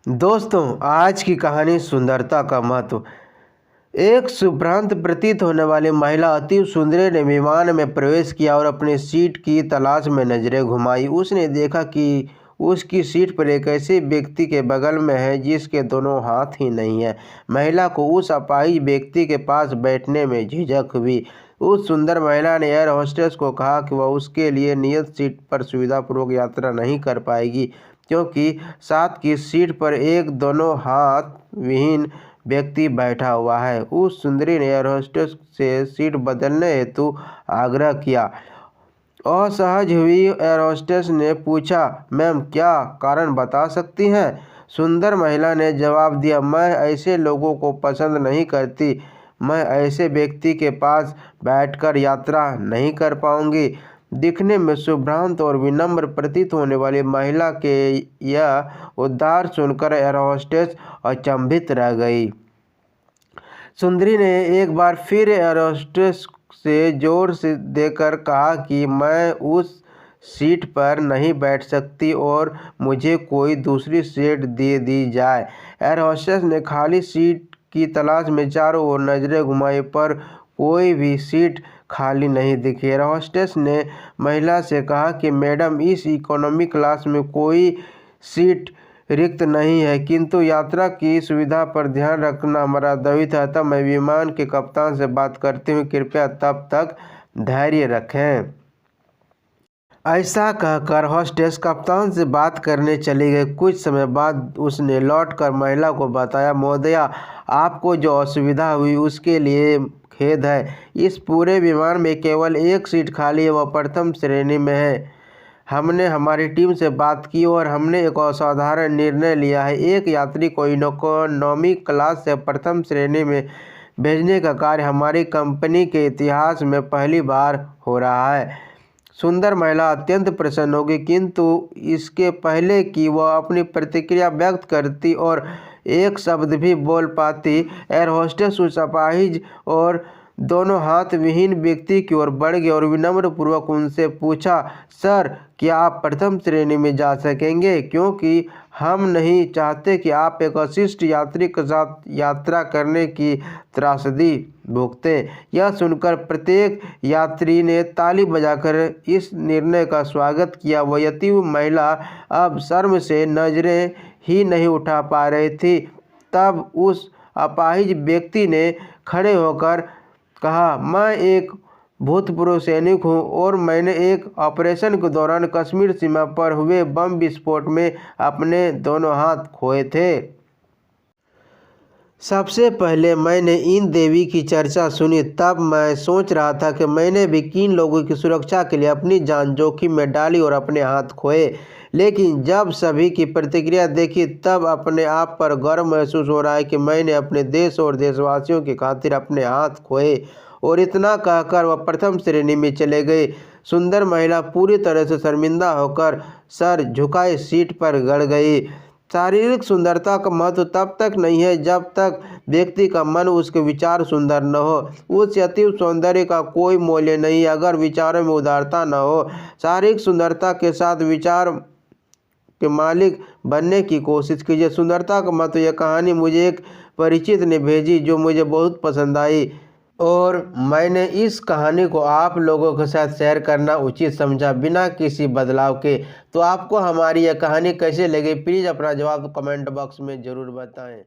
दोस्तों, आज की कहानी सुंदरता का महत्व। एक सुभ्रांत प्रतीत होने वाली महिला अति सुंदरी ने विमान में प्रवेश किया और अपनी सीट की तलाश में नजरें घुमाई। उसने देखा कि उसकी सीट पर एक ऐसे व्यक्ति के बगल में है जिसके दोनों हाथ ही नहीं है। महिला को उस अपाहिज व्यक्ति के पास बैठने में झिझक हुई। उस सुंदर महिला ने एयर होस्टेस को कहा कि वह उसके लिए नियत सीट पर सुविधापूर्वक यात्रा नहीं कर पाएगी, क्योंकि साथ की सीट पर एक दोनों हाथ विहीन व्यक्ति बैठा हुआ है। उस सुंदरी ने एयर होस्टेस से सीट बदलने हेतु आग्रह किया। असहज हुई एयर होस्टेस ने पूछा, मैम, क्या कारण बता सकती हैं? सुंदर महिला ने जवाब दिया, मैं ऐसे लोगों को पसंद नहीं करती। मैं ऐसे व्यक्ति के पास बैठकर यात्रा नहीं कर पाऊंगी। दिखने में सुभ्रांत और विनम्र प्रतीत होने वाली महिला के यह उद्गार सुनकर एयर होस्टेस अचंभित रह गई। सुंदरी ने एक बार फिर एयर होस्टेस से जोर से देकर कहा कि मैं उस सीट पर नहीं बैठ सकती और मुझे कोई दूसरी सीट दे दी जाए। एयर होस्टेस ने खाली सीट की तलाश में चारों ओर नजरें घुमाई, पर कोई भी सीट खाली नहीं दिखी। एयर होस्टेस ने महिला से कहा कि मैडम, इस इकोनॉमी क्लास में कोई सीट रिक्त नहीं है, किंतु यात्रा की सुविधा पर ध्यान रखना हमारा दायित्व है। तब मैं विमान के कप्तान से बात करती हूँ, कृपया तब तक धैर्य रखें। ऐसा कहकर हॉस्टेस कप्तान से बात करने चली गई। कुछ समय बाद उसने लौटकर महिला को बताया, महोदया, आपको जो असुविधा हुई उसके लिए खेद है। इस पूरे विमान में केवल एक सीट खाली है, वह प्रथम श्रेणी में है। हमने हमारी टीम से बात की और हमने एक असाधारण निर्णय लिया है। एक यात्री को इकोनॉमी क्लास से प्रथम श्रेणी में भेजने का कार्य हमारी कंपनी के इतिहास में पहली बार हो रहा है। सुंदर महिला अत्यंत प्रसन्न होगी, किंतु इसके पहले कि वह अपनी प्रतिक्रिया व्यक्त करती और एक शब्द भी बोल पाती, एयर होस्टेस उस अपाहिज और दोनों हाथ विहीन व्यक्ति की ओर बढ़ गए और विनम्र पूर्वक उनसे पूछा, सर, क्या आप प्रथम श्रेणी में जा सकेंगे? क्योंकि हम नहीं चाहते कि आप एक अशिष्ट यात्री के साथ यात्रा करने की त्रासदी भुगतें। यह सुनकर प्रत्येक यात्री ने ताली बजाकर इस निर्णय का स्वागत किया। वह यतीम महिला अब शर्म से नजरें ही नहीं उठा पा रही थी। तब उस अपाहिज व्यक्ति ने खड़े होकर कहा, मैं एक भूतपूर्व सैनिक हूँ और मैंने एक ऑपरेशन के दौरान कश्मीर सीमा पर हुए बम विस्फोट में अपने दोनों हाथ खोए थे। सबसे पहले मैंने इन देवी की चर्चा सुनी, तब मैं सोच रहा था कि मैंने भी किन लोगों की सुरक्षा के लिए अपनी जान जोखिम में डाली और अपने हाथ खोए। लेकिन जब सभी की प्रतिक्रिया देखी, तब अपने आप पर गर्व महसूस हो रहा है कि मैंने अपने देश और देशवासियों की खातिर अपने हाथ खोए। और इतना कहकर वह प्रथम श्रेणी में चले गए। सुंदर महिला पूरी तरह से शर्मिंदा होकर सर झुकाए सीट पर गड़ गई। शारीरिक सुंदरता का महत्व तब तक नहीं है जब तक व्यक्ति का मन, उसके विचार सुंदर न हो। उस अतीव सौंदर्य का कोई मूल्य नहीं अगर विचारों में उदारता न हो। शारीरिक सुंदरता के साथ विचार के मालिक बनने की कोशिश कीजिए। सुंदरता का महत्व यह कहानी मुझे एक परिचित ने भेजी जो मुझे बहुत पसंद आई और मैंने इस कहानी को आप लोगों के साथ शेयर करना उचित समझा, बिना किसी बदलाव के। तो आपको हमारी यह कहानी कैसे लगी, प्लीज़ अपना जवाब कमेंट बॉक्स में ज़रूर बताएं।